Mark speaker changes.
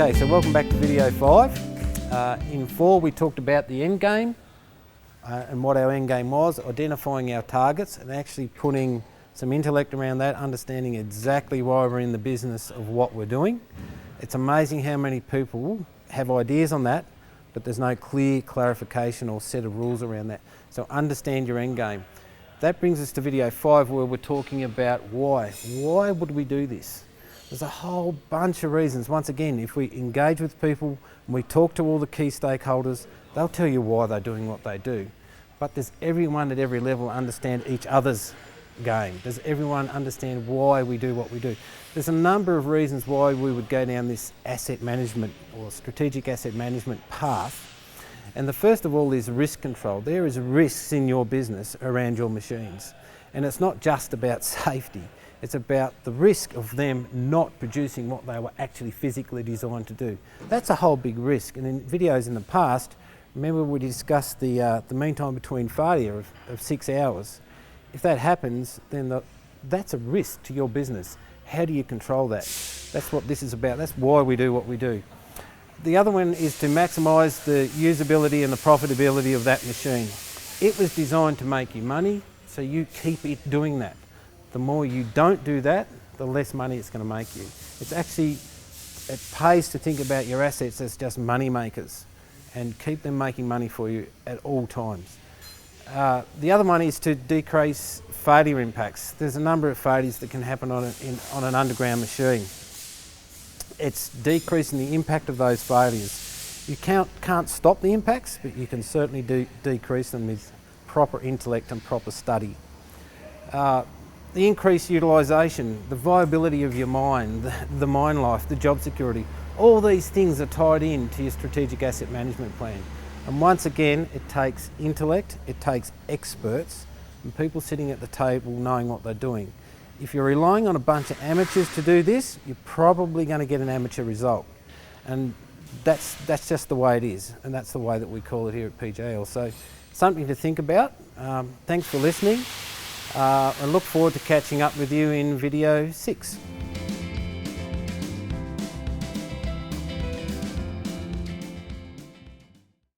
Speaker 1: Okay, so welcome back to video 5. In 4 we talked about the end game and what our end game was, identifying our targets and actually putting some intellect around that, understanding exactly why we're in the business of what we're doing. It's amazing how many people have ideas on that, but there's no clear clarification or set of rules around that. So understand your end game. That brings us to video 5 where we're talking about why. Why would we do this? There's a whole bunch of reasons. Once again, if we engage with people and we talk to all the key stakeholders, they'll tell you why they're doing what they do. But does everyone at every level understand each other's game? Does everyone understand why we do what we do? There's a number of reasons why we would go down this asset management or strategic asset management path. And the first of all is risk control. There is risks in your business around your machines. And it's not just about safety. It's about the risk of them not producing what they were actually physically designed to do. That's a whole big risk. And in videos in the past, remember we discussed the mean time between failure of 6 hours. If that happens, then that's a risk to your business. How do you control that? That's what this is about. That's why we do what we do. The other one is to maximise the usability and the profitability of that machine. It was designed to make you money, so you keep it doing that. The more you don't do that, the less money it's going to make you. It pays to think about your assets as just money makers and keep them making money for you at all times. The other one is to decrease failure impacts. There's a number of failures that can happen on an underground machine. It's decreasing the impact of those failures. You can't stop the impacts, but you can certainly decrease them with proper intellect and proper study. The increased utilisation, the viability of your mine, the mine life, the job security, all these things are tied in to your strategic asset management plan. And once again, it takes intellect, it takes experts, and people sitting at the table knowing what they're doing. If you're relying on a bunch of amateurs to do this, you're probably going to get an amateur result. And that's just the way it is, and that's the way that we call it here at PJL. So something to think about. Thanks for listening. I look forward to catching up with you in video 6.